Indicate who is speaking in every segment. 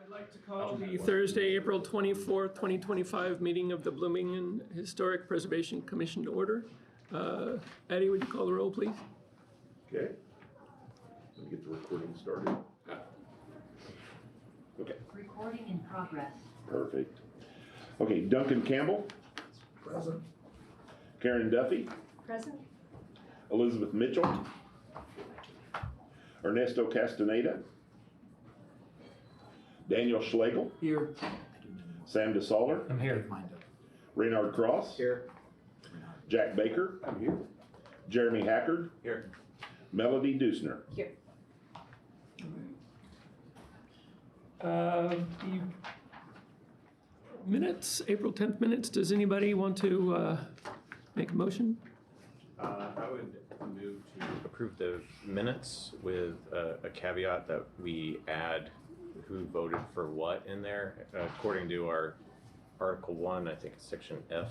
Speaker 1: I'd like to call the Thursday, April 24th, 2025 meeting of the Bloomington Historic Preservation Commission to order. Eddie, would you call the roll, please?
Speaker 2: Okay. Let me get the recording started. Okay.
Speaker 3: Recording in progress.
Speaker 2: Perfect. Okay, Duncan Campbell.
Speaker 4: Present.
Speaker 2: Karen Duffy.
Speaker 3: Present.
Speaker 2: Elizabeth Mitchell. Ernesto Castaneda. Daniel Schlegel.
Speaker 4: Here.
Speaker 2: Sam DeSaller.
Speaker 4: I'm here.
Speaker 2: Reynard Cross.
Speaker 4: Here.
Speaker 2: Jack Baker.
Speaker 4: I'm here.
Speaker 2: Jeremy Hackard.
Speaker 4: Here.
Speaker 2: Melody Dusner.
Speaker 3: Here.
Speaker 1: The minutes, April 10th minutes, does anybody want to make a motion?
Speaker 5: I would move to approve the minutes with a caveat that we add who voted for what in there. According to our Article 1, I think it's Section F,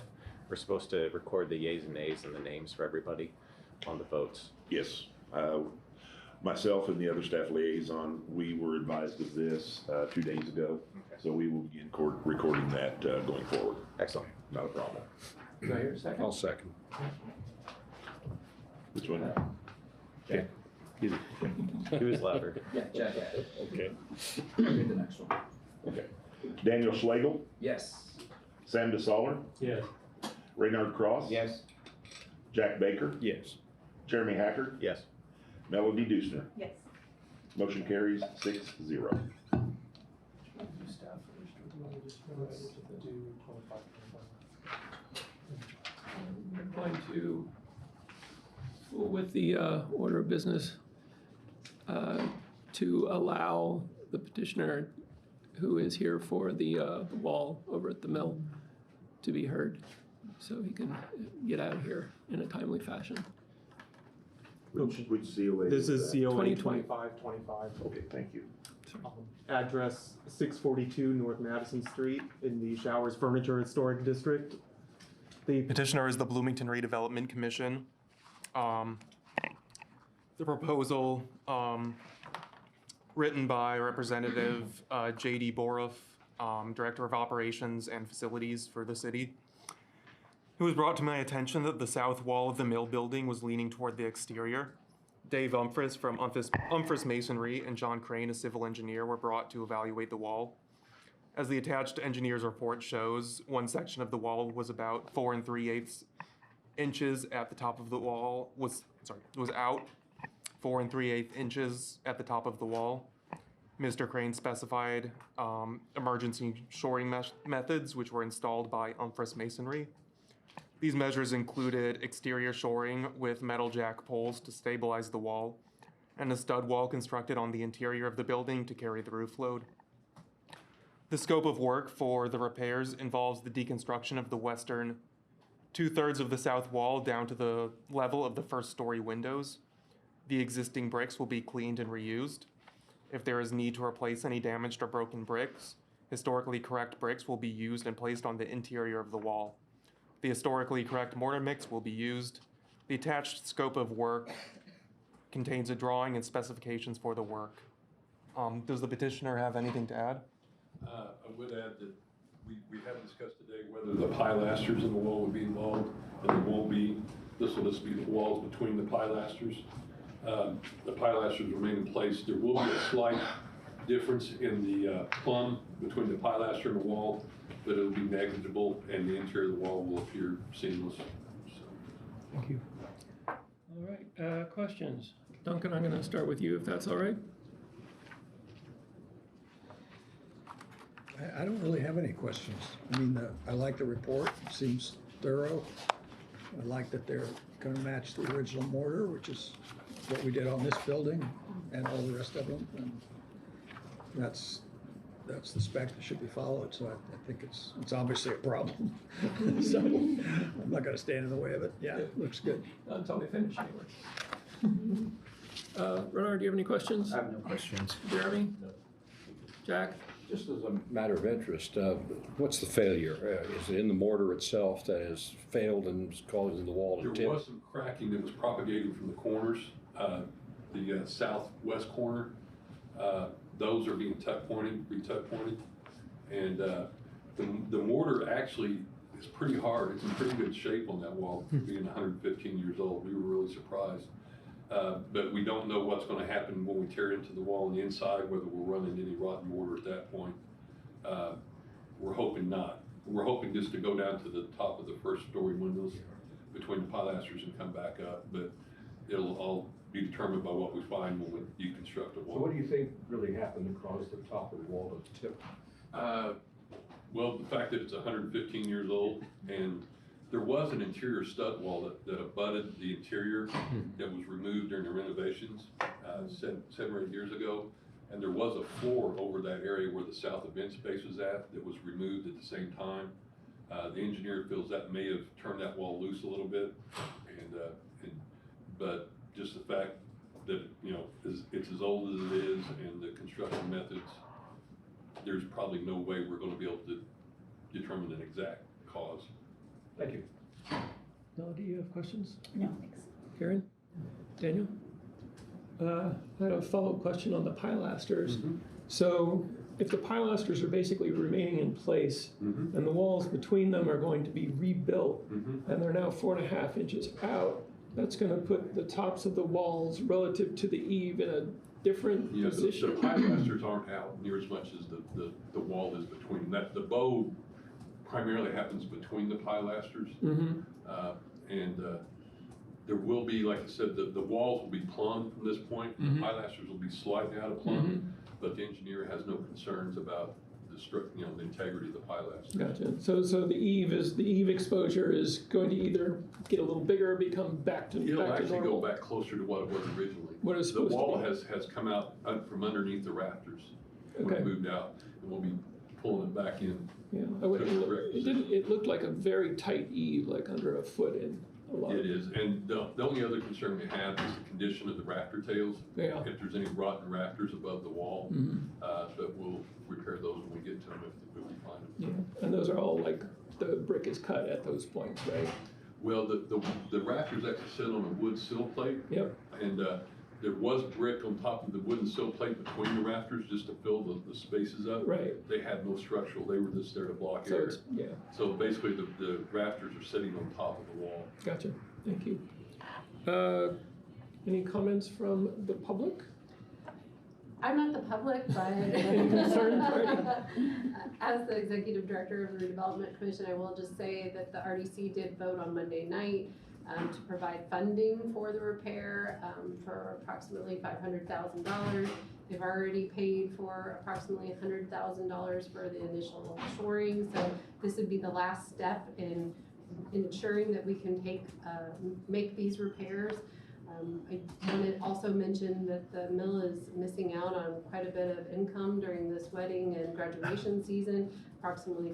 Speaker 5: we're supposed to record the yeas and nays and the names for everybody on the votes.
Speaker 2: Yes. Myself and the other staff liaison, we were advised of this 2 days ago. Okay. So we will begin recording that going forward.
Speaker 5: Excellent.
Speaker 2: Not a problem.
Speaker 1: Do I hear a second?
Speaker 4: I'll second.
Speaker 2: Which one?
Speaker 5: Okay. Who is louder?
Speaker 4: Yeah, Jack.
Speaker 2: Okay.
Speaker 4: Read the next one.
Speaker 2: Okay. Daniel Schlegel.
Speaker 4: Yes.
Speaker 2: Sam DeSaller.
Speaker 1: Yes.
Speaker 2: Reynard Cross.
Speaker 4: Yes.
Speaker 2: Jack Baker.
Speaker 4: Yes.
Speaker 2: Jeremy Hackard.
Speaker 5: Yes.
Speaker 2: Melody Dusner.
Speaker 3: Yes.
Speaker 2: Motion carries 6-0.
Speaker 1: We're going to, with the order of business, to allow the petitioner who is here for the wall over at the mill to be heard, so he can get out of here in a timely fashion.
Speaker 2: Which COA?
Speaker 6: This is COA
Speaker 1: 2020.
Speaker 6: 2525.
Speaker 2: Okay, thank you.
Speaker 6: Address 642 North Madison Street in the Showers Furniture Historic District. The petitioner is the Bloomington Redevelopment Commission. The proposal written by Representative J.D. Boroff, Director of Operations and Facilities for the city. It was brought to my attention that the south wall of the mill building was leaning toward the exterior. Dave Umphris from Umphris Masonry and John Crane, a civil engineer, were brought to evaluate the wall. As the attached engineer's report shows, one section of the wall was about 4 3/8 inches at the top of the wall, was out 4 3/8 inches at the top of the wall. Mr. Crane specified emergency shoring methods, which were installed by Umphris Masonry. These measures included exterior shoring with metal jack poles to stabilize the wall, and a stud wall constructed on the interior of the building to carry the roof load. The scope of work for the repairs involves the deconstruction of the western 2/3 of the south wall down to the level of the first-story windows. The existing bricks will be cleaned and reused. If there is need to replace any damaged or broken bricks, historically correct bricks will be used and placed on the interior of the wall. The historically correct mortar mix will be used. The attached scope of work contains a drawing and specifications for the work. Does the petitioner have anything to add?
Speaker 7: I would add that we haven't discussed today whether the pilasters in the wall would be involved, and there won't be. This will just be the walls between the pilasters. The pilasters remain in place. There will be a slight difference in the plumb between the pilaster and the wall, but it'll be negligible, and the interior of the wall will appear seamless. So.
Speaker 1: Thank you. All right, questions? Duncan, I'm going to start with you, if that's all right.
Speaker 4: I don't really have any questions. I mean, I like the report. It seems thorough. I like that they're going to match the original mortar, which is what we did on this building and all the rest of them. And that's the spec that should be followed. So I think it's obviously a problem. So I'm not going to stand in the way of it. Yeah, it looks good.
Speaker 1: Not until we finish, anyway. Renard, do you have any questions?
Speaker 8: I have no questions.
Speaker 1: Jeremy? No. Jack?
Speaker 8: Just as a matter of interest, what's the failure? Is it in the mortar itself that has failed and is causing the wall to tip?
Speaker 7: There was some cracking that was propagating from the corners, the southwest corner. those are being tuck pointed, re-tuck pointed. And the mortar actually is pretty hard. It's in pretty good shape on that wall, being 115 years old. We were really surprised. But we don't know what's going to happen when we tear into the wall on the inside, whether we're running any rotten mortar at that point. We're hoping not. We're hoping just to go down to the top of the first story windows between the pilasters and come back up, but it'll all be determined by what we find when we deconstruct the
Speaker 8: So
Speaker 7: wall.
Speaker 8: what do you think really happened to cause the top of the wall to tip?
Speaker 7: Well, the fact that it's 115 years old, and there was an interior stud wall that abutted the interior that was removed during the renovations 7 or 8 years ago. And there was a floor over that area where the south event space was at that was removed at the same time. The engineer feels that may have turned that wall loose a little bit, but just the fact that, you know, it's as old as it is, and the construction methods, there's probably no way we're going to be able to determine an exact cause.
Speaker 8: Thank you.
Speaker 1: Mel, do you have questions?
Speaker 3: No, thanks.
Speaker 1: Karen? Daniel? I had a follow-up question on the pilasters. So if the pilasters are basically remaining in place and the walls between them are going to be rebuilt and they're now 4.5 inches out, that's going to put the tops of the walls relative to the eave in a different
Speaker 7: Yeah, the
Speaker 1: position.
Speaker 7: pilasters aren't out near as much as the wall is between. That the bow primarily happens between the pilasters, there will be, like I said, the walls will be plumb from this point. The pilasters will be slightly out of plumb, but the engineer has no concerns about the integrity of the pilasters.
Speaker 1: Gotcha. So the eave exposure is going to either get a little bigger or become back to
Speaker 7: It'll actually
Speaker 1: normal.
Speaker 7: go back closer to what it was originally.
Speaker 1: What it's
Speaker 7: The
Speaker 1: supposed to
Speaker 7: wall
Speaker 1: be.
Speaker 7: has come out from underneath the rafters when
Speaker 1: Okay.
Speaker 7: it moved out, and we'll be pulling it back in.
Speaker 1: Yeah,
Speaker 7: Correct.
Speaker 1: it looked like a very tight eave, like under a foot in a lot.
Speaker 7: It is, and the only other concern we have is the condition of the rafter tails.
Speaker 1: Yeah.
Speaker 7: If there's any rotten rafters above the wall, but we'll repair those when we get to them if we find them.
Speaker 1: Yeah, and those are all like, the brick is cut at those points, right?
Speaker 7: Well, the rafters actually sit on a wood sill plate,
Speaker 1: Yep,
Speaker 7: and there was brick on top of the wooden sill plate between the rafters just to fill the spaces up.
Speaker 1: right.
Speaker 7: They had no structural, they were just there to block
Speaker 1: So
Speaker 7: air.
Speaker 1: it's, yeah,
Speaker 7: So basically, the rafters are sitting on top of the wall.
Speaker 1: gotcha, thank you. Any comments from the public?
Speaker 3: I'm not the public, but
Speaker 1: Any concerned party?
Speaker 3: as the executive director of the redevelopment commission, I will just say that the RDC did vote on Monday night to provide funding for the repair for approximately $500,000. They've already paid for approximately $100,000 for the initial shoring, so this would be the last step in ensuring that we can make these repairs. I want to also mention that the mill is missing out on quite a bit of income during this wedding and graduation season, approximately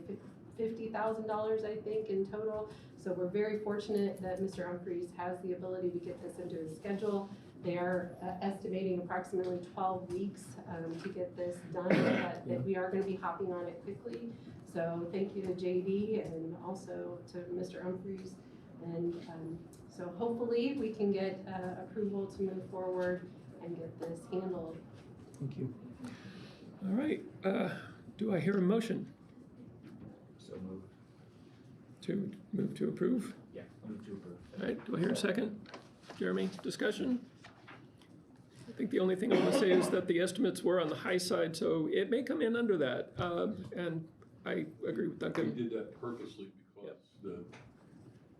Speaker 3: $50,000, I think, in total. So we're very fortunate that Mr. Humphreys has the ability to get this into his schedule. They are estimating approximately 12 weeks to get this done, but that we are going to be hopping on it quickly. So thank you to JD and also to Mr. Humphreys. And so hopefully we can get approval to move forward and get this handled.
Speaker 1: Thank you. All right, do I hear a motion
Speaker 9: So moved.
Speaker 1: to move to approve?
Speaker 9: Yeah, move to approve.
Speaker 1: All right, do I hear a second? Jeremy, discussion? I think the only thing I want to say is that the estimates were on the high side, so it may come in under that. And I agree with
Speaker 7: We
Speaker 1: Duncan.
Speaker 7: did that purposely because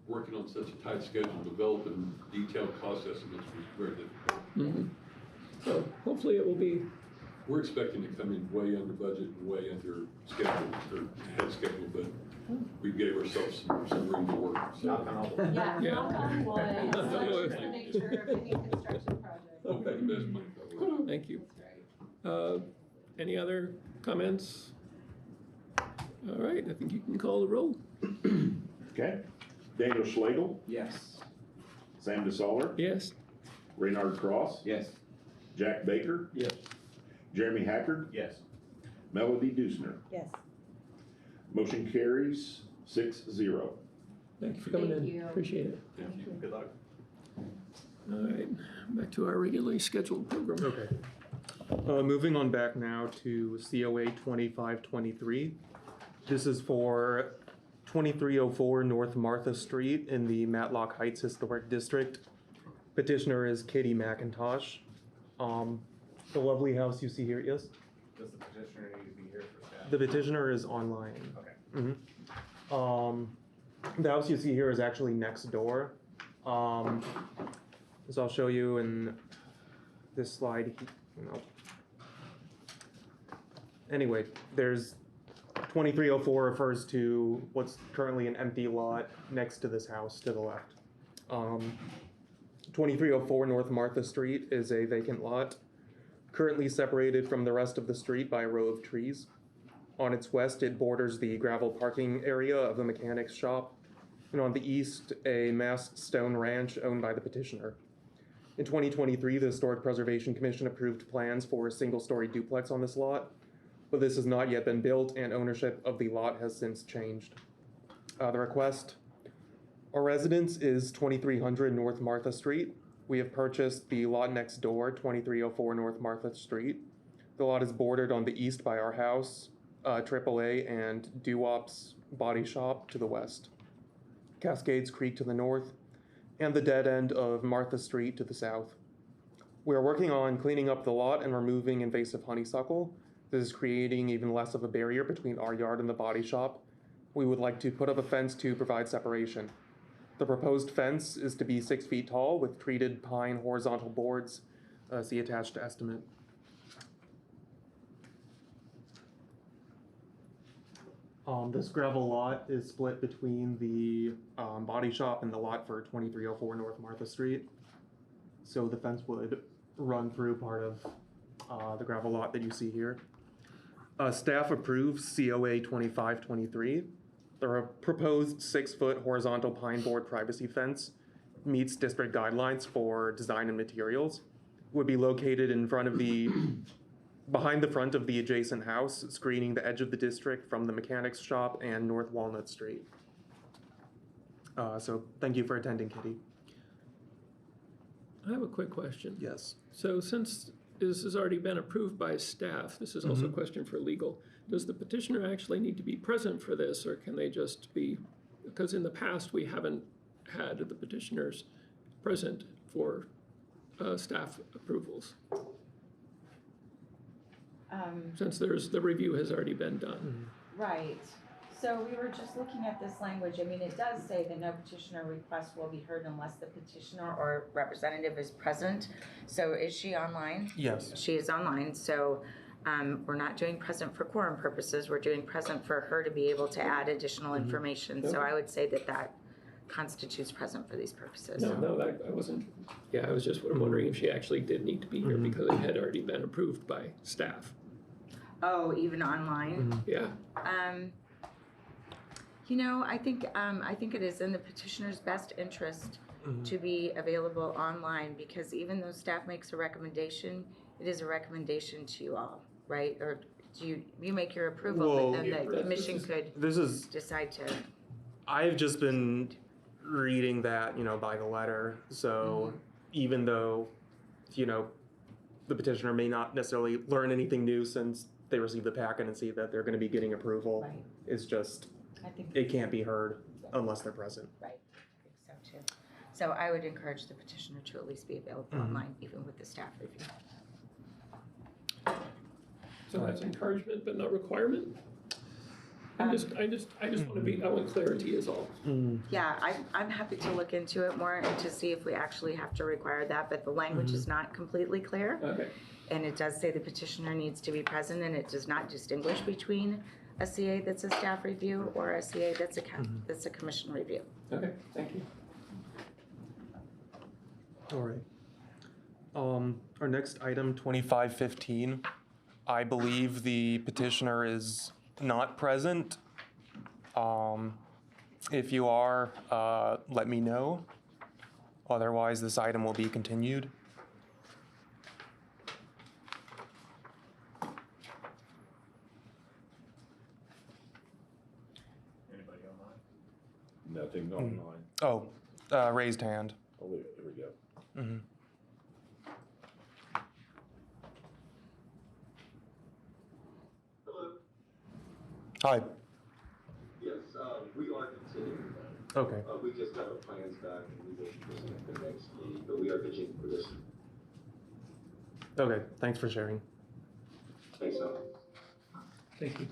Speaker 7: working on such a tight schedule, developing detailed cost estimates was very difficult.
Speaker 1: So hopefully it will be,
Speaker 7: We're expecting to come in way under budget and way under schedule, or ahead schedule, but we gave ourselves some room to work.
Speaker 9: Knock on all the.
Speaker 3: Yeah,
Speaker 1: Yeah.
Speaker 3: knock on wood,
Speaker 1: Knock on
Speaker 3: so
Speaker 1: wood.
Speaker 3: just to make sure of any construction project.
Speaker 7: Hope for the best, Mike.
Speaker 1: thank you.
Speaker 3: That's right.
Speaker 1: Any other comments? All right, I think you can call the roll.
Speaker 2: Okay. Daniel Schlegel,
Speaker 9: Yes.
Speaker 2: Sam DeSaller,
Speaker 1: Yes?
Speaker 2: Reynard Cross,
Speaker 9: Yes.
Speaker 2: Jack Baker,
Speaker 9: Yes.
Speaker 2: Jeremy Hackard,
Speaker 9: Yes.
Speaker 2: Melody Dusner.
Speaker 3: Yes.
Speaker 2: Motion carries 6-0.
Speaker 1: Thank you for coming
Speaker 3: Thank
Speaker 1: in.
Speaker 3: you.
Speaker 1: Appreciate it.
Speaker 7: Thank you.
Speaker 9: Good luck.
Speaker 1: All right, back to our regularly scheduled program.
Speaker 6: Okay. Moving on back now to COA 2523. This is for 2304 North Martha Street in the Matlock Heights Historic District. Petitioner is Katie McIntosh. The lovely house you see here, yes?
Speaker 5: Does the petitioner need to be here for staff?
Speaker 6: The petitioner is online.
Speaker 5: Okay.
Speaker 6: The house you see here is actually next door. As I'll show you in this slide. Anyway, there's 2304 refers to what's currently an empty lot next to this house to the left. 2304 North Martha Street is a vacant lot, currently separated from the rest of the street by a row of trees. On its west, it borders the gravel parking area of the mechanic's shop, and on the east, a massed stone ranch owned by the petitioner. In 2023, the Historic Preservation Commission approved plans for a single-story duplex on this lot, but this has not yet been built, and ownership of the lot has since changed. The request: our residence is 2300 North Martha Street. We have purchased the lot next door, 2304 North Martha Street. The lot is bordered on the east by our house, AAA and Doo-Wop's Body Shop to the west, Cascades Creek to the north, and the dead end of Martha Street to the south. We are working on cleaning up the lot and removing invasive honeysuckle. This is creating even less of a barrier between our yard and the body shop. We would like to put up a fence to provide separation. The proposed fence is to be 6 feet tall with treated pine horizontal boards. See attached estimate. This gravel lot is split between the body shop and the lot for 2304 North Martha Street. So the fence would run through part of the gravel lot that you see here. Staff approves COA 2523. The proposed 6-foot horizontal pine board privacy fence meets district guidelines for design and materials. Would be located in front of behind the front of the adjacent house, screening the edge of the district from the mechanic's shop and North Walnut Street. So thank you for attending, Kitty.
Speaker 1: I have a quick question.
Speaker 6: Yes.
Speaker 1: So since this has already been approved by staff, this is also a question for legal. Does the petitioner actually need to be present for this, or can they just be, because in the past we haven't had the petitioners present for staff approvals, since the review has already been done.
Speaker 10: Right. So we were just looking at this language. I mean, it does say that no petitioner request will be heard unless the petitioner or representative is present. So is she online?
Speaker 6: Yes.
Speaker 10: She is online. So we're not doing present for quorum purposes. We're doing present for her to be able to add additional information. So I would say that that constitutes present for these purposes.
Speaker 1: No, I wasn't. Yeah, I was just wondering if she actually did need to be here because it had already been approved by staff.
Speaker 10: Oh, even online?
Speaker 1: Yeah.
Speaker 10: You know, I think it is in the petitioner's best interest to be available online, because even though staff makes a recommendation, it is a recommendation to you all, right? Or do you make your approval, but then the commission could decide to.
Speaker 6: I've just been reading that, by the letter. So even though, the petitioner may not necessarily learn anything new since they receive the packet and see that they're going to be getting approval,
Speaker 10: Right.
Speaker 6: it's just,
Speaker 10: I think
Speaker 6: it can't be heard unless they're present.
Speaker 10: Right, I think so too. So I would encourage the petitioner to at least be available online, even with the staff review.
Speaker 1: So that's encouragement, but not requirement. I just want to be. I want clarity is all.
Speaker 10: Yeah, I'm happy to look into it more and to see if we actually have to require that, but the language is not completely clear.
Speaker 1: Okay.
Speaker 10: And it does say the petitioner needs to be present, and it does not distinguish between a CA that's a staff review or a CA that's a commission review.
Speaker 1: Okay. Thank you.
Speaker 6: All right. Our next item, 2515. I believe the petitioner is not present. If you are, let me know. Otherwise, this item will be continued.
Speaker 5: Anybody online?
Speaker 2: Nothing online.
Speaker 6: Oh, raised hand.
Speaker 2: Oh, there we go.
Speaker 6: Hi.
Speaker 11: Yes, we are continuing.
Speaker 6: Okay.
Speaker 11: We just got our plans back and we will present the next meeting, but we are continuing for this.
Speaker 6: Okay, thanks for sharing.
Speaker 11: Thanks, so.
Speaker 1: Thank you.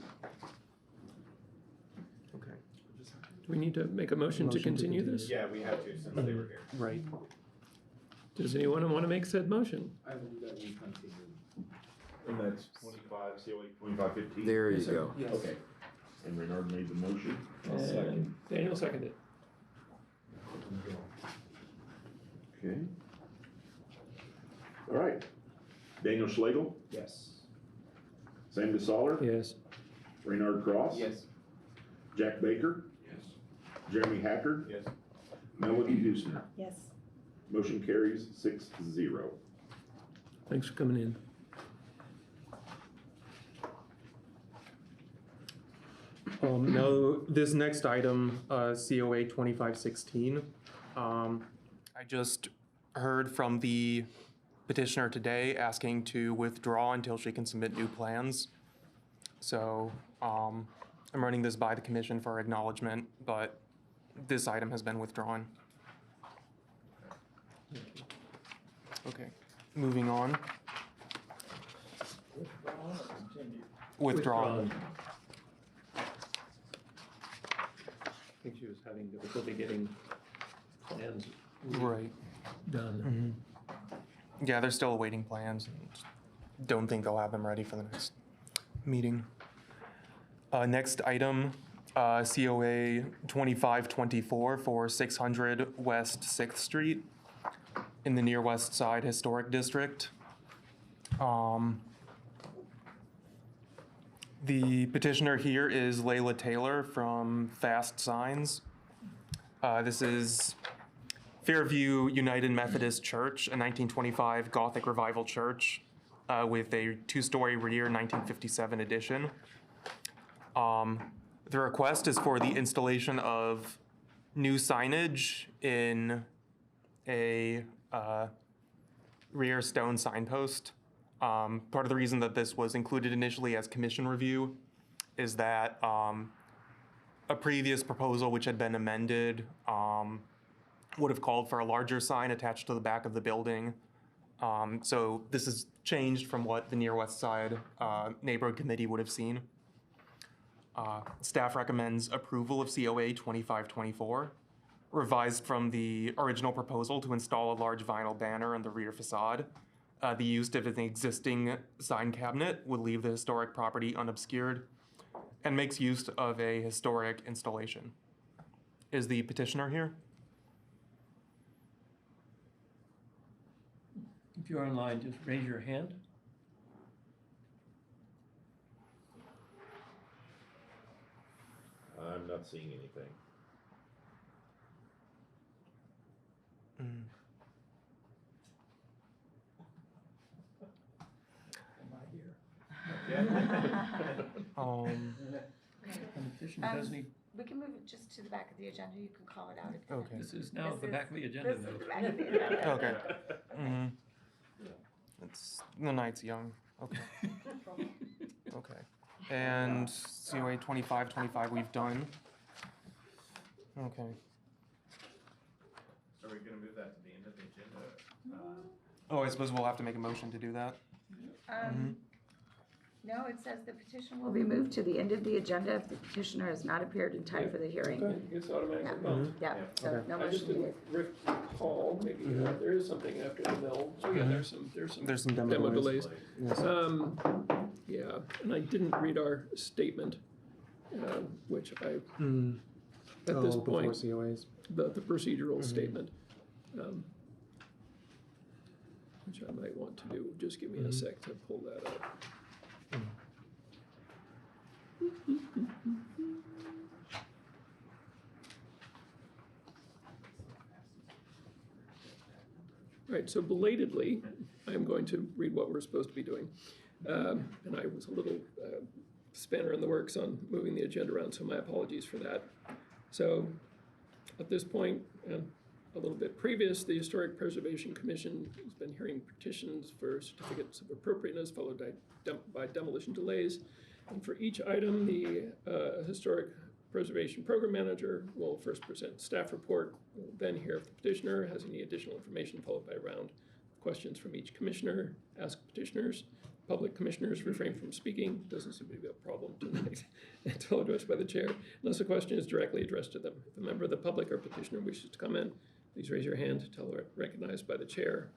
Speaker 6: Okay.
Speaker 1: Do we need to make a motion to continue this?
Speaker 5: Yeah, we have to since they were here.
Speaker 6: Right.
Speaker 1: Does anyone want to make said motion?
Speaker 9: I move that we continue.
Speaker 2: And that's 25, COA 2515?
Speaker 9: There you
Speaker 1: Yes, sir.
Speaker 9: go.
Speaker 2: Okay. And Renard made the motion.
Speaker 1: And Daniel seconded.
Speaker 2: Okay. All right. Daniel Schlegel,
Speaker 9: Yes.
Speaker 2: Sam DeSaller,
Speaker 1: Yes.
Speaker 2: Renard Cross.
Speaker 9: Yes.
Speaker 2: Jack Baker,
Speaker 9: Yes.
Speaker 2: Jeremy Hacker,
Speaker 5: Yes.
Speaker 2: Melody Dusner.
Speaker 10: Yes.
Speaker 2: Motion carries 6-0.
Speaker 1: Thanks for coming in.
Speaker 6: Now, this next item, COA 2516, I just heard from the petitioner today asking to withdraw until she can submit new plans. So I'm running this by the commission for acknowledgement, but this item has been withdrawn. Okay, moving on. Withdrawn.
Speaker 1: I think she was having difficulty getting plans
Speaker 6: Right.
Speaker 1: done.
Speaker 6: Yeah, they're still awaiting plans. And don't think they'll have them ready for the next meeting. Next item, COA 2524 for 600 West 6th Street in the Near West Side Historic District. The petitioner here is Layla Taylor from Fast Signs. This is Fairview United Methodist Church, a 1925 Gothic Revival church with a two-story rear 1957 addition. The request is for the installation of new signage in a rear stone signpost. Part of the reason that this was included initially as commission review is that a previous proposal which had been amended would have called for a larger sign attached to the back of the building. So this is changed from what the Near West Side Neighborhood Committee would have seen. Staff recommends approval of COA 2524, revised from the original proposal to install a large vinyl banner on the rear facade. The use of an existing sign cabinet would leave the historic property unobscured and makes use of a historic installation. Is the petitioner here?
Speaker 1: If you're online, just raise your hand.
Speaker 2: I'm not seeing anything.
Speaker 1: And the petitioner doesn't need,
Speaker 10: We can move it just to the back of the agenda. You can call it out.
Speaker 6: Okay.
Speaker 1: this is now
Speaker 10: This
Speaker 1: the
Speaker 10: is-
Speaker 1: back of the agenda
Speaker 10: This is
Speaker 1: though.
Speaker 10: the back of the agenda.
Speaker 6: Okay. It's, the night's young. Okay. Okay. And COA 2525 we've done. Okay.
Speaker 5: Are we gonna move that to the end of the agenda?
Speaker 6: Oh, I suppose we'll have to make a motion to do that.
Speaker 10: No, it says the petition will be moved to the end of the agenda if the petitioner has not appeared in time for the hearing.
Speaker 1: Okay, it's automatically
Speaker 10: Yeah.
Speaker 1: bumped.
Speaker 10: Yeah, so
Speaker 6: Okay.
Speaker 10: no
Speaker 1: I just
Speaker 10: motion
Speaker 1: didn't
Speaker 10: needed.
Speaker 1: recall, maybe there is something after the mill. So yeah, there's some
Speaker 6: There's some
Speaker 1: demo delays.
Speaker 6: Yes.
Speaker 1: Yeah, and I didn't read our statement, which I, at this
Speaker 6: Before
Speaker 1: point,
Speaker 6: COAs.
Speaker 1: the procedural statement, which I might want to do. Just give me a sec to pull that up. Right, so belatedly, I'm going to read what we're supposed to be doing. And I was a little spanner in the works on moving the agenda around, so my apologies for that. So at this point, a little bit previous, the Historic Preservation Commission has been hearing petitions for certificates of appropriateness followed by demolition delays. And for each item, the Historic Preservation Program Manager will first present staff report, we'll then hear if the petitioner has any additional information, followed by a round of questions from each commissioner. Ask petitioners. Public commissioners refrain from speaking. Doesn't seem to be a problem tonight until addressed by the chair, unless the question is directly addressed to them. If a member of the public or petitioner wishes to comment, please raise your hand until recognized by the chair.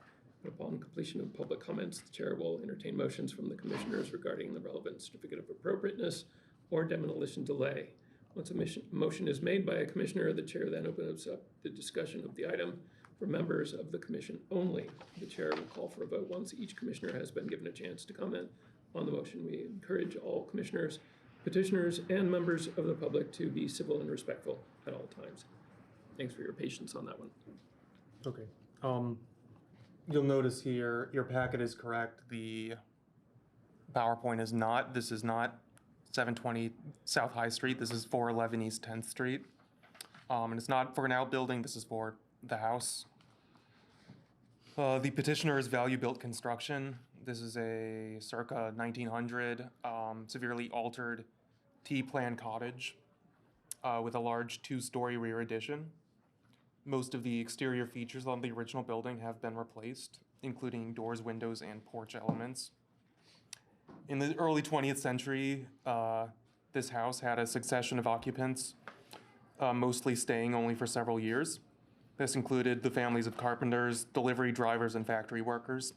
Speaker 1: Upon completion of public comments, the chair will entertain motions from the commissioners regarding the relevant certificate of appropriateness or demolition delay. Once a motion is made by a commissioner, the chair then opens up the discussion of the item for members of the commission only. The chair will call for a vote once each commissioner has been given a chance to comment on the motion. We encourage all commissioners, petitioners, and members of the public to be civil and respectful at all times. Thanks for your patience on that one.
Speaker 6: Okay. You'll notice here, your packet is correct. The PowerPoint is not. This is not 720 South High Street. This is 411 East 10th Street. And it's not for an outbuilding. This is for the house. The petitioner is Value Built Construction. This is a circa 1900 severely altered T-plan cottage with a large 2-story rear addition. Most of the exterior features on the original building have been replaced, including doors, windows, and porch elements. In the early 20th century, this house had a succession of occupants, mostly staying only for several years. This included the families of carpenters, delivery drivers, and factory workers.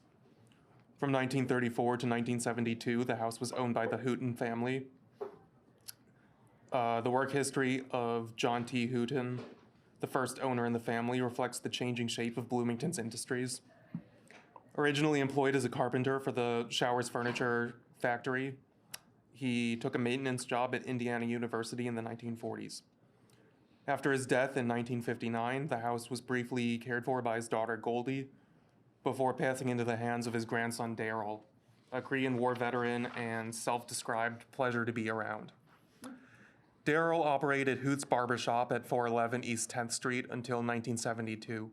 Speaker 6: From 1934 to 1972, the house was owned by the Hooten family. The work history of John T. Hooten, the first owner in the family, reflects the changing shape of Bloomington's industries. Originally employed as a carpenter for the Showers Furniture Factory, he took a maintenance job at Indiana University in the 1940s. After his death in 1959, the house was briefly cared for by his daughter Goldie, before passing into the hands of his grandson Daryl, a Korean War veteran and self-described pleasure to be around. Daryl operated Hoot's Barbershop at 411 East 10th Street until 1972.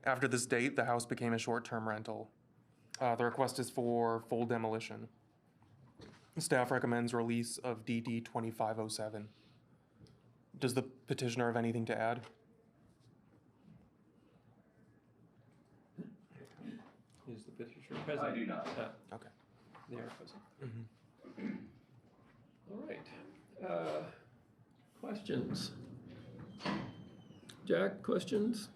Speaker 6: After this date, the house became a short-term rental. The request is for full demolition. Staff recommends release of DD 2507. Does the petitioner have anything to add?
Speaker 1: Is the petitioner present?
Speaker 11: I do not.
Speaker 6: Okay.
Speaker 1: They are present.
Speaker 6: Mm-hmm.
Speaker 1: All right. Questions? Jack, questions?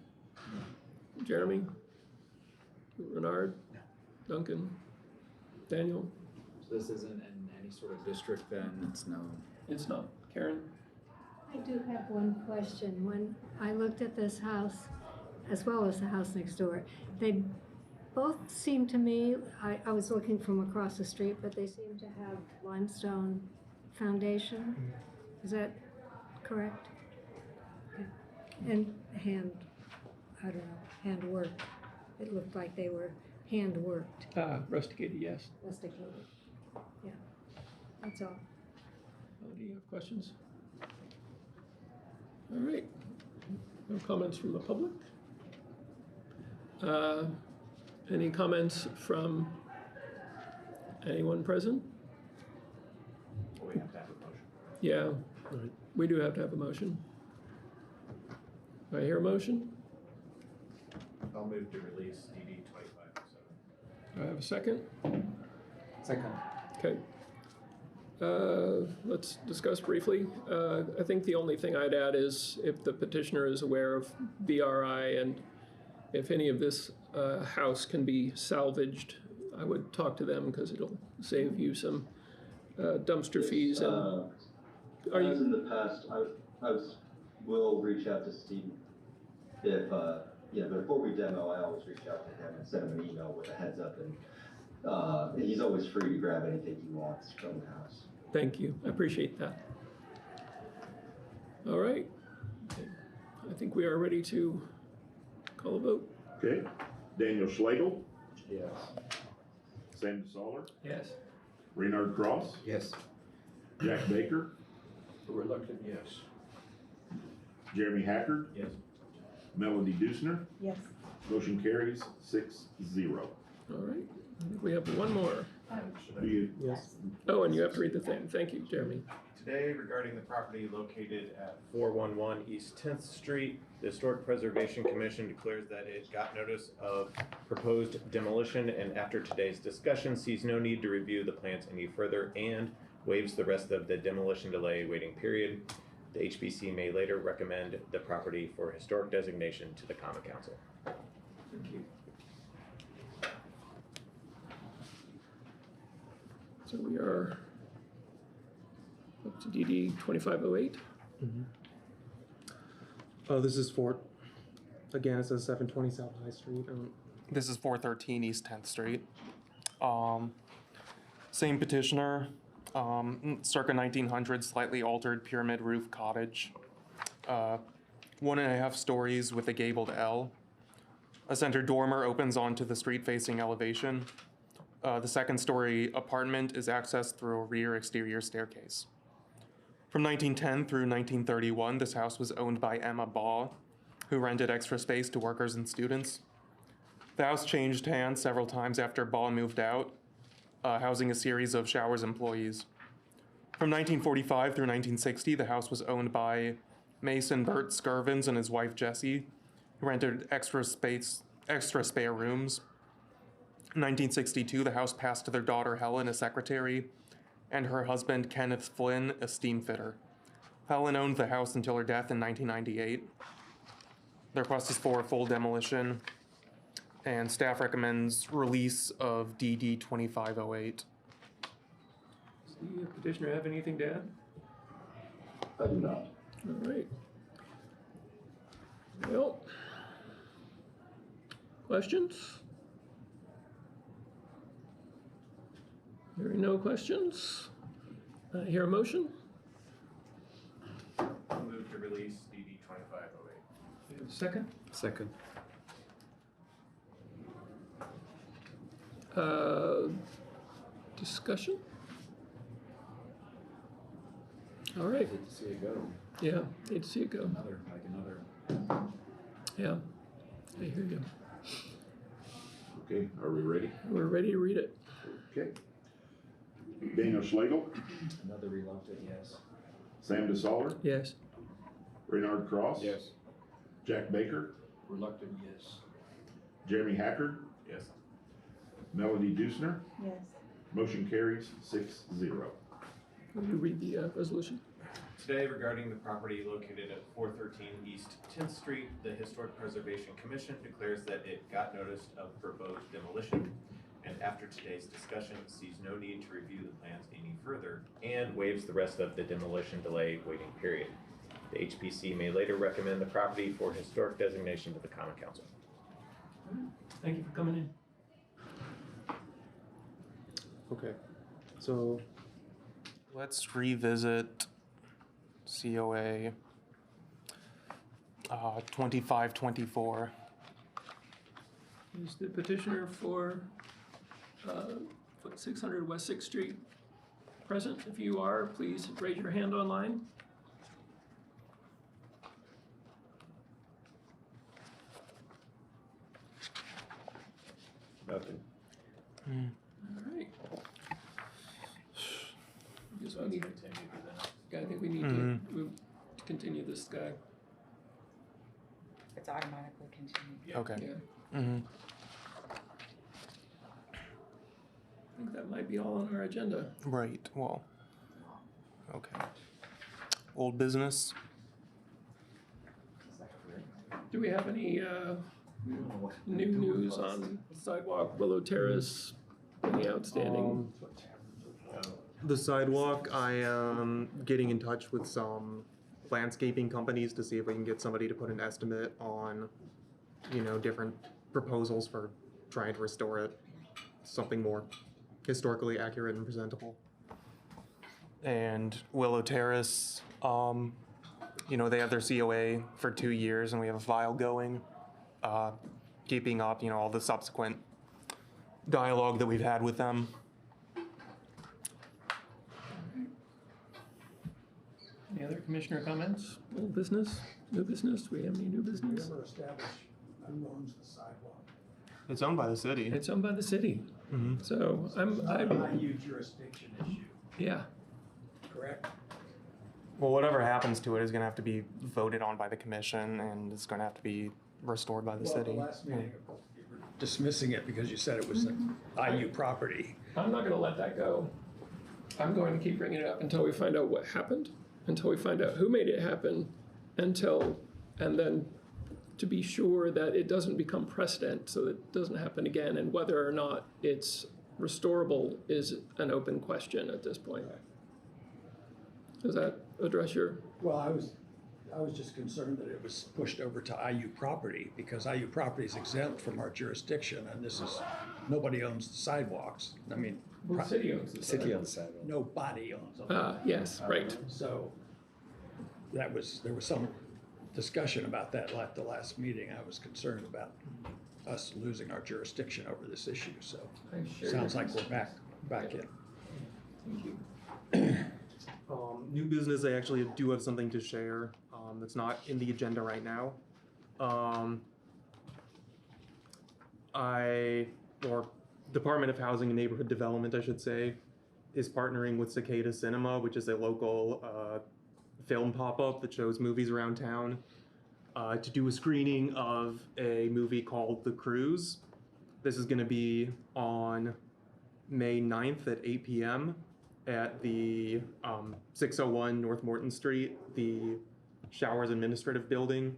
Speaker 1: Jeremy? Renard? Duncan? Daniel?
Speaker 9: So this isn't in any sort of district then, it's no.
Speaker 1: It's not. Karen?
Speaker 12: I do have one question. When I looked at this house, as well as the house next door, they both seem to me, I was looking from across the street, but they seem to have limestone foundation. Is that correct? Okay. And I don't know, hand worked. It looked like they were hand worked,
Speaker 1: Rusticated, yes.
Speaker 12: rusticated. Yeah, that's all.
Speaker 1: Do you have questions? All right. No comments from the public? Any comments from anyone present?
Speaker 9: We have to have a motion.
Speaker 1: Yeah, we do have to have a motion. Do I hear a motion?
Speaker 9: I'll move to release DD 2507.
Speaker 1: Do I have a second?
Speaker 9: Second.
Speaker 1: Okay. Let's discuss briefly. I think the only thing I'd add is if the petitioner is aware of BRI and if any of this house can be salvaged, I would talk to them because it'll save you some dumpster fees. And are
Speaker 11: as
Speaker 1: you?
Speaker 11: in the past, will reach out to Steve if, before we demo, I always reach out to him and send him an email with a heads up, and he's always free to grab anything he wants from the house.
Speaker 1: Thank you. I appreciate that. All right. Okay. I think we are ready to call a vote.
Speaker 2: Okay. Daniel Schlegel,
Speaker 9: Yes.
Speaker 2: Sam DeSaller,
Speaker 1: Yes.
Speaker 2: Renard Cross,
Speaker 9: Yes.
Speaker 2: Jack Baker,
Speaker 8: Reluctant, yes.
Speaker 2: Jeremy Hackard,
Speaker 9: Yes.
Speaker 2: Melody
Speaker 12: Yes.
Speaker 2: Motion carries 6-0.
Speaker 1: All right. I think we have one more.
Speaker 2: Do you?
Speaker 1: Yes. Oh, and you have to read the thing. Thank you, Jeremy.
Speaker 5: Today, regarding the property located at 411 East 10th Street, the Historic Preservation Commission declares that it got notice of proposed demolition and after today's discussion sees no need to review the plans any further and waives the rest of the demolition delay waiting period. The HPC may later recommend the property for historic designation to the Common Council.
Speaker 1: Thank you. So we are up to DD 2508.
Speaker 6: Oh, this is for, again, it says 720 South High Street. This is 413 East 10th Street. Same petitioner, circa 1900, slightly altered pyramid roof cottage. 1.5 stories with a gabled L. A center dormer opens onto the street-facing elevation. The second story apartment is accessed through a rear exterior staircase. From 1910 through 1931, this house was owned by Emma Baugh, who rented extra space to workers and students. The house changed hands several times after Baugh moved out, housing a series of Showers employees. From 1945 through 1960, the house was owned by Mason Burt Skirvins and his wife Jessie, who rented extra spare rooms. In 1962, the house passed to their daughter Helen, a secretary, and her husband Kenneth Flynn, a steam fitter. Helen owned the house until her death in 1998. The request is for full demolition, and staff recommends release of DD 2508.
Speaker 1: Does the petitioner have anything to add?
Speaker 2: I do not.
Speaker 1: All right. Well, questions? Hearing no questions, hear a motion?
Speaker 5: I'll move to release DD 2508.
Speaker 1: We have a second?
Speaker 5: Second.
Speaker 1: Discussion? All right.
Speaker 8: Hate to see it go.
Speaker 1: Yeah, hate to see it go.
Speaker 8: Another.
Speaker 1: Yeah, I hear you.
Speaker 2: Okay, are we ready?
Speaker 1: We're ready to read it.
Speaker 2: Okay. Daniel Schlegel,
Speaker 9: Another reluctant yes.
Speaker 2: Sam DeSaller,
Speaker 1: Yes.
Speaker 2: Renard Cross.
Speaker 8: Yes.
Speaker 2: Jack Baker,
Speaker 8: Reluctant, yes.
Speaker 2: Jeremy Hackard,
Speaker 5: Yes.
Speaker 2: Melody Dusner.
Speaker 10: Yes.
Speaker 2: Motion carries 6-0.
Speaker 1: Will you read the resolution?
Speaker 5: Today, regarding the property located at 413 East 10th Street, the Historic Preservation Commission declares that it got notice of proposed demolition, and after today's discussion, sees no need to review the plans any further, and waives the rest of the demolition delay waiting period. The HPC may later recommend the property for historic designation to the Common Council.
Speaker 1: Thank you for coming in.
Speaker 6: Okay, so let's revisit COA 2524.
Speaker 1: Is the petitioner for 600 West 6th Street present? If you are, please raise your hand online.
Speaker 2: Nothing.
Speaker 1: All right. I guess we need, yeah, I think we need to continue this guy.
Speaker 10: It's automatically continued.
Speaker 6: Okay.
Speaker 1: Yeah. I think that might be all on our agenda.
Speaker 6: Right, well, okay. Old business?
Speaker 1: Do we have any new news on sidewalk, Willow Terrace, any outstanding?
Speaker 6: The sidewalk, I am getting in touch with some landscaping companies to see if we can get somebody to put an estimate on, different proposals for trying to restore it. Something more historically accurate and presentable. And Willow Terrace, they have their COA for 2 years and we have a file going, keeping up, all the subsequent dialogue that we've had with them.
Speaker 1: Any other commissioner comments? Old business, new business? Do we have any new business?
Speaker 4: Never established who owns the sidewalk.
Speaker 6: It's owned by the city.
Speaker 1: It's owned by the city. So I'm
Speaker 4: IU jurisdiction issue,
Speaker 1: yeah.
Speaker 4: correct?
Speaker 6: Well, whatever happens to it is gonna have to be voted on by the commission, and it's gonna have to be restored by the
Speaker 4: Well,
Speaker 6: city.
Speaker 4: the last meeting, you were dismissing it because you said it was an IU property.
Speaker 1: I'm not going to let that go. I'm going to keep bringing it up until we find out what happened, until we find out who made it happen, and then to be sure that it doesn't become precedent so that it doesn't happen again, and whether or not it's restorable is an open question at this point. Does that address your?
Speaker 4: Well, I was just concerned that it was pushed over to IU property because IU property is exempt from our jurisdiction, and this is, nobody owns the sidewalks. I mean,
Speaker 1: The city owns the
Speaker 13: City on the sidewalk.
Speaker 4: nobody owns them.
Speaker 1: Yes, right.
Speaker 4: So there was some discussion about that at the last meeting. I was concerned about us losing our jurisdiction over this issue, so sounds like we're back in.
Speaker 1: Thank you.
Speaker 6: New business, I actually do have something to share that's not in the agenda right now. Department of Housing and Neighborhood Development, I should say, is partnering with Cicada Cinema, which is a local film pop-up that shows movies around town, to do a screening of a movie called The Cruise. This is going to be on May 9th at 8 p.m. at the 601 North Morton Street, the Showers Administrative Building,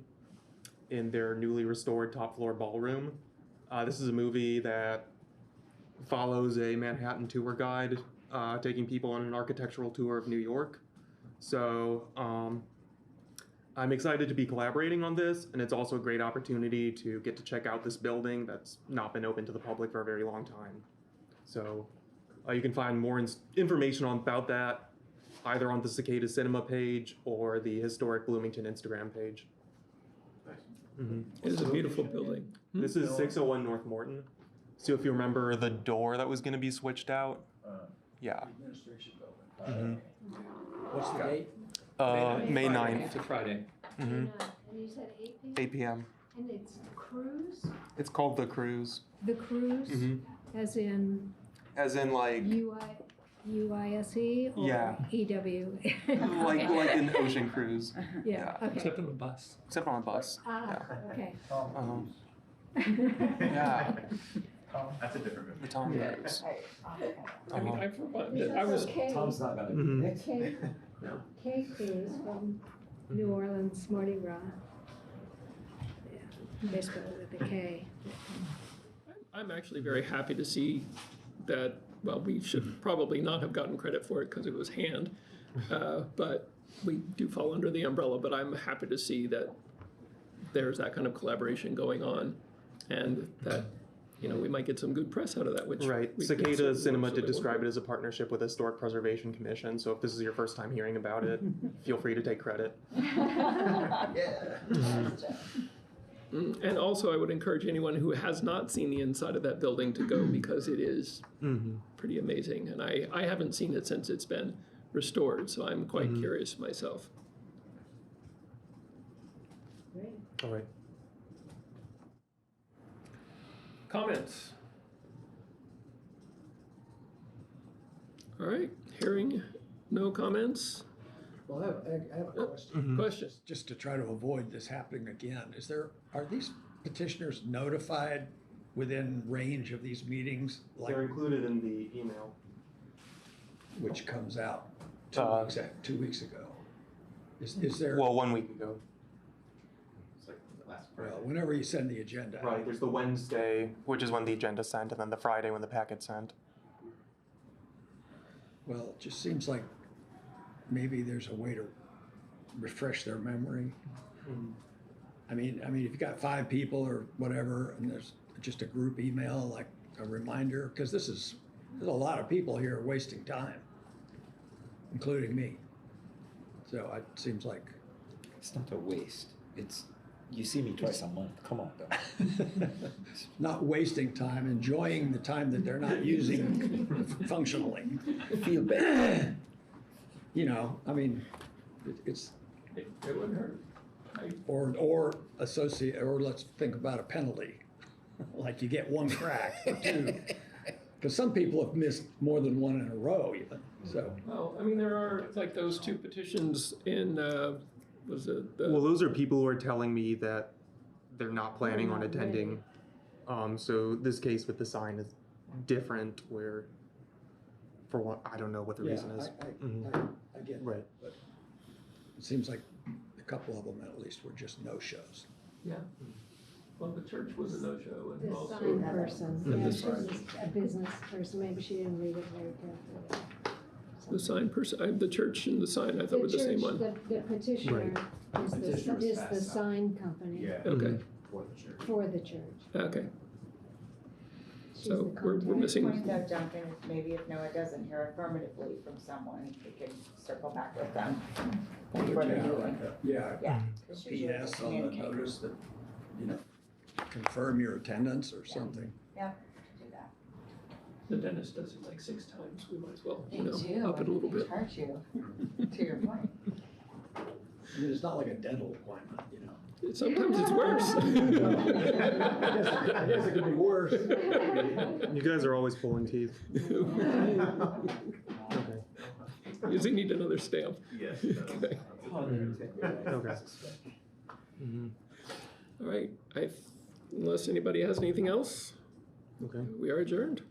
Speaker 6: in their newly restored top floor ballroom. This is a movie that follows a Manhattan tour guide taking people on an architectural tour of New York. So I'm excited to be collaborating on this, and it's also a great opportunity to get to check out this building that's not been open to the public for a very long time. So you can find more information about that either on the Cicada Cinema page or the historic Bloomington Instagram page.
Speaker 1: It is a beautiful building.
Speaker 6: This is 601 North Morton. So if you remember the door that was going to be switched out, yeah.
Speaker 4: Administration building. What's the date?
Speaker 6: May 9th.
Speaker 1: It's a Friday.
Speaker 12: And you said 8 p.m.?
Speaker 6: 8 p.m.
Speaker 12: And it's Cruise?
Speaker 6: It's called The Cruise.
Speaker 12: The Cruise? As in
Speaker 6: As in like
Speaker 12: UISE or
Speaker 6: Yeah.
Speaker 12: EW?
Speaker 6: like an ocean cruise.
Speaker 12: Yeah, okay.
Speaker 1: Except on a bus.
Speaker 6: Except on a bus.
Speaker 12: Ah, okay.
Speaker 6: Yeah.
Speaker 9: That's a different movie.
Speaker 6: The Tom Cruise.
Speaker 1: I mean, I was.
Speaker 13: Tom's not gonna
Speaker 6: Mhm.
Speaker 13: be there.
Speaker 12: K Cruise from New Orleans, Mardi Gras. Yeah, they spell it with a K.
Speaker 1: I'm actually very happy to see that, well, we should probably not have gotten credit for it because it was hand, but we do fall under the umbrella, but I'm happy to see that there's that kind of collaboration going on and that, you know, we might get some good press out of that, which.
Speaker 6: Right.
Speaker 1: we
Speaker 6: Cicada
Speaker 1: certainly
Speaker 6: Cinema did
Speaker 1: will.
Speaker 6: describe it as a partnership with the Historic Preservation Commission, so if this is your first time hearing about it, feel free to take credit.
Speaker 1: And also, I would encourage anyone who has not seen the inside of that building to go because it is pretty amazing. And I haven't seen it since it's been restored, so I'm quite curious myself.
Speaker 12: Great.
Speaker 6: All right.
Speaker 1: Comments? All right, hearing no comments.
Speaker 4: Well, I have a question.
Speaker 1: Questions?
Speaker 4: Just to try to avoid this happening again, are these petitioners notified within range of these meetings? Like,
Speaker 6: They're included in the email.
Speaker 4: which comes out 2 weeks ago? Is there?
Speaker 6: Well, 1 week ago.
Speaker 9: It's like the last Friday.
Speaker 4: Well, whenever you send the agenda.
Speaker 6: Right, there's the Wednesday, which is when the agenda's sent, and then the Friday when the packet's sent.
Speaker 4: Well, it just seems like maybe there's a way to refresh their memory. I mean, if you've got 5 people or whatever, and there's just a group email, like a reminder, because there's a lot of people here wasting time, including me. So it seems like.
Speaker 13: It's not a waste. It's, you see me twice a month. Come on, though.
Speaker 4: Not wasting time, enjoying the time that they're not using functionally.
Speaker 13: Feel bad.
Speaker 4: You know, I mean, it's,
Speaker 1: It wouldn't hurt.
Speaker 4: or associate, or let's think about a penalty. Like you get 1 crack or 2. Because some people have missed more than one in a row even, so.
Speaker 1: Well, I mean, there are like those two petitions in, was it?
Speaker 6: Well, those are people who are telling me that they're not planning on
Speaker 12: not
Speaker 6: attending. So this case with the sign is different where, for what, I don't know what the
Speaker 4: Yeah,
Speaker 6: reason is.
Speaker 4: I get
Speaker 6: Right.
Speaker 4: that, but it seems like a couple of them at least were just no-shows.
Speaker 1: Yeah. Well, the church was a no-show and
Speaker 12: The
Speaker 1: also.
Speaker 12: sign person,
Speaker 1: And
Speaker 12: yeah,
Speaker 1: the
Speaker 12: she was a business person, maybe she didn't read it very carefully.
Speaker 1: The sign person, the church and the sign, I thought were the same one.
Speaker 12: The petitioner is
Speaker 9: Petitioner was
Speaker 12: is the
Speaker 9: passed out.
Speaker 12: sign company
Speaker 9: Yeah.
Speaker 1: Okay,
Speaker 9: For the church.
Speaker 12: for the church.
Speaker 1: okay.
Speaker 12: She's
Speaker 1: So
Speaker 12: the
Speaker 1: we're
Speaker 12: contact.
Speaker 1: missing,
Speaker 10: Point out, Duncan, if maybe if Noah doesn't hear affirmatively from someone, we can circle back with them before the meeting.
Speaker 4: Yeah,
Speaker 10: Yeah. 'cause usually
Speaker 4: PS
Speaker 10: they
Speaker 4: on the
Speaker 10: communicate.
Speaker 4: notice that, confirm your attendance or something.
Speaker 10: Yeah, do that.
Speaker 1: the dentist does it like 6 times, we might as well,
Speaker 10: They
Speaker 1: you know,
Speaker 10: do,
Speaker 1: up it a little bit.
Speaker 10: charge you, to your point.
Speaker 4: I mean, it's not like a dental appointment,
Speaker 1: Sometimes it's worse.
Speaker 4: I guess it could be worse.
Speaker 6: You guys are always pulling teeth. Okay.
Speaker 1: Does he need another stamp?
Speaker 9: Yes.
Speaker 1: Okay.
Speaker 6: Okay.
Speaker 1: All right, unless anybody has anything else,
Speaker 6: Okay.
Speaker 1: we are adjourned.